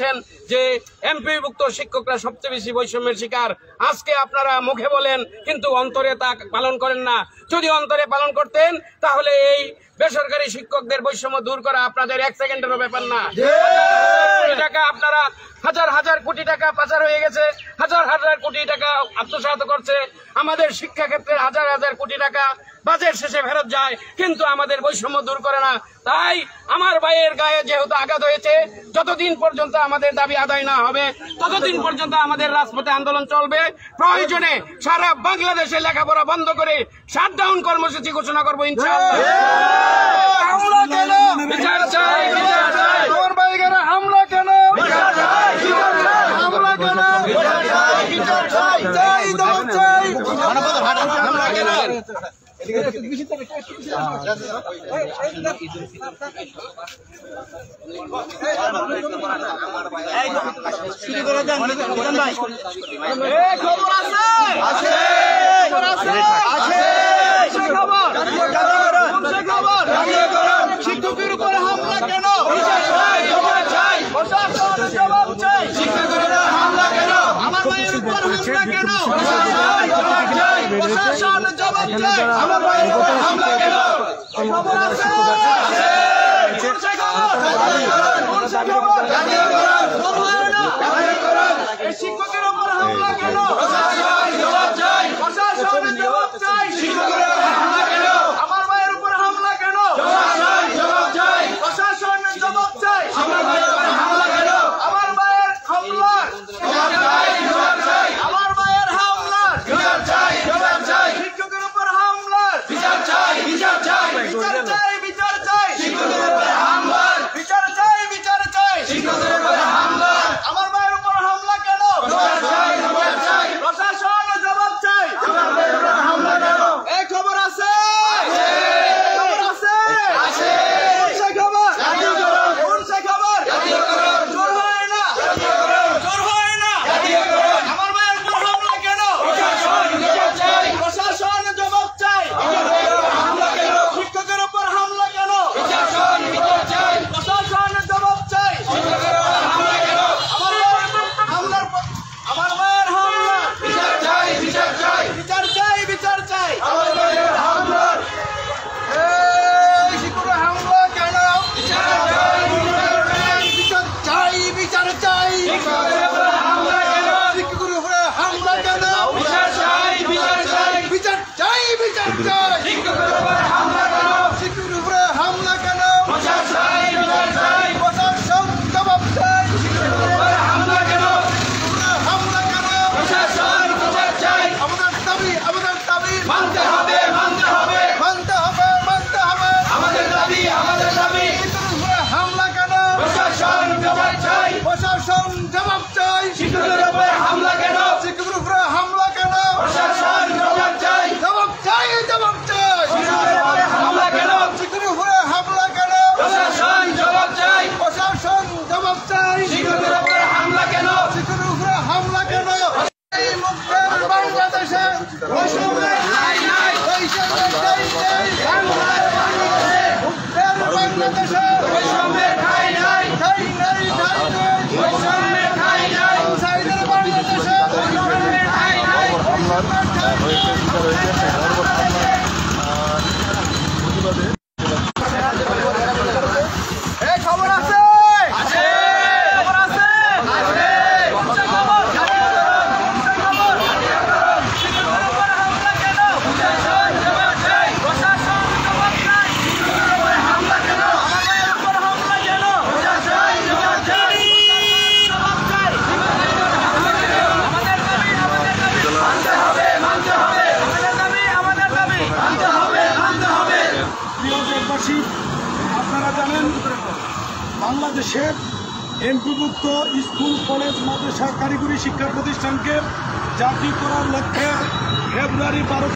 বলছেন যে এমপিভুক্ত শিক্ষকরা সবচেয়ে বেশি বৈষম্যের শিকার। আজকে আপনারা মুখে বলেন কিন্তু অন্তরে তা পালন করেন না। যদি অন্তরে পালন করতেন তাহলে এই বেসরকারি শিক্ষকদের বৈষম্য দূর করা আপনাদের 1 সেকেন্ডেরও ব্যাপার না। টাকা আপনারা হাজার হাজার কোটি টাকা পাচার হয়ে গেছে, হাজার হাজার কোটি টাকা আত্মসাৎ করছে। আমাদের শিক্ষা ক্ষেত্রে হাজার হাজার কোটি টাকা বাজেট শেষে ফেরত যায়, কিন্তু আমাদের বৈষম্য দূর করে না। তাই আমার ভাইয়ের গায়ে যেহেতু আঘাত হয়েছে, যতদিন পর্যন্ত আমাদের দাবি আদায় না হবে ততদিন পর্যন্ত আমাদের রাজপথে আন্দোলন চলবে। প্রয়োজনে সারা বাংলাদেশে লেখাপড়া বন্ধ করে শাটডাউন কর্মসূচি ঘোষণা করবো ইনশাআল্লাহ। বিচার চাই, বিচার চাই। হামলা কেন? হামলা কেন? বিচার চাই, চাই, চাই। হামলা কেন? খবর আছে, আছে, শিক্ষকের উপর হামলা কেন? প্রশাসন জবাব চাই। শিক্ষকের হামলা কেন? আমার ভাইয়ের উপর হামলা কেন? প্রশাসন জবাব চাই। আমার ভাইয়ের উপর হামলা কেন? খবর আছে, শিক্ষকের উপর হামলা কেন? প্রশাসন জবাব চাই। প্রশাসন জবাব চাই। শিক্ষকের হামলা কেন? আমার ভাইয়ের উপর হামলা কেন? প্রশাসন জবাব চাই। প্রশাসন জবাব চাই। আমার ভাইয়ের উপর হামলা কেন? আমার ভাইয়ের হামলা জবাব চাই, জবাব চাই। আমার ভাইয়ের হামলা বিচার চাই, জবাব চাই। শিক্ষকের উপর হামলা বিচার চাই, বিচার চাই। বিচার চাই, বিচার চাই। শিক্ষকের উপর হামলা বিচার চাই, বিচার চাই। শিক্ষকের উপর হামলা আমার ভাইয়ের উপর হামলা কেন? জবাব চাই, জবাব চাই। প্রশাসন জবাব চাই। আমার ভাইয়ের উপর হামলা কেন? এই খবর আছে, খবর আছে, আছে। কোন খবর? জাতীয়করণ। কোন খবর? জাতীয়করণ। জোর হয় না, জাতীয়করণ। জোর হয় না, জাতীয়করণ। আমার ভাইয়ের উপর হামলা কেন? প্রশাসন জবাব চাই। প্রশাসন জবাব চাই। আমার ভাইয়ের উপর হামলা কেন? শিক্ষকের উপর হামলা কেন? প্রশাসন জবাব চাই। প্রশাসন জবাব চাই। শিক্ষকের উপর হামলা কেন? আমার ভাইয়ের হামলার আমার ভাইয়ের হামলা বিচার চাই, বিচার চাই। বিচার চাই, বিচার চাই। আমার ভাইয়ের হামলা এই শিক্ষকের হামলা কেন? বিচার চাই, বিচার চাই। বিচার চাই, শিক্ষকের উপর হামলা কেন? শিক্ষকের উপর হামলা কেন? বিচার চাই, বিচার চাই। বিচার চাই, বিচার চাই। শিক্ষকের উপর হামলা কেন? শিক্ষকের উপর হামলা কেন? বিচার চাই, বিচার চাই। প্রশাসন জবাব চাই। শিক্ষকের উপর হামলা কেন? হামলা কেন? প্রশাসন বিচার চাই। আমাদের দাবি, আমাদের দাবি মানতে হবে, মানতে হবে, মানতে হবে, মানতে হবে। আমাদের দাবি, আমাদের দাবি। শিক্ষকের উপর হামলা কেন? প্রশাসন জবাব চাই। প্রশাসন জবাব চাই। শিক্ষকের উপর হামলা কেন? শিক্ষকের উপর হামলা কেন? প্রশাসন জবাব চাই। জবাব চাই, জবাব চাই। শিক্ষকের উপর হামলা কেন? শিক্ষকের উপর হামলা কেন? প্রশাসন জবাব চাই। প্রশাসন জবাব চাই। শিক্ষকের উপর হামলা কেন? শিক্ষকের উপর হামলা কেন? এই মুক্তের বাংলাদেশে বৈষম্যের ঠাঁই নাই, বৈষম্যের ঠাঁই নেই। বাংলার বাংলাদেশে মুক্তের বাংলাদেশে বৈষম্যের ঠাঁই নাই, ঠাঁই নেই, ঠাঁই নেই। বৈষম্যের ঠাঁই নাই। সাইদের বাংলাদেশে বৈষম্যের ঠাঁই নাই, বৈষম্যের ঠাঁই নেই। এই খবর আছে, আছে। খবর আছে, আছে। খবর শিক্ষকের উপর হামলা কেন? প্রশাসন জবাব চাই। প্রশাসন জবাব চাই। শিক্ষকের উপর হামলা কেন? আমার ভাইয়ের উপর হামলা কেন? প্রশাসন জবাব চাই। জবাব চাই। শিক্ষকের উপর হামলা কেন? আমাদের দাবি, আমাদের দাবি মানতে হবে, মানতে হবে। আমাদের দাবি, আমাদের দাবি মানতে হবে, মানতে হবে। প্রিয় দেশবাসী, আপনারা জানেন বাংলাদেশের এমপিভুক্ত স্কুল, কলেজ, মাদ্রাসা, কারিগরি শিক্ষা প্রতিষ্ঠানকে জাতীয় করার লক্ষ্যে ফেব্রুয়ারি 12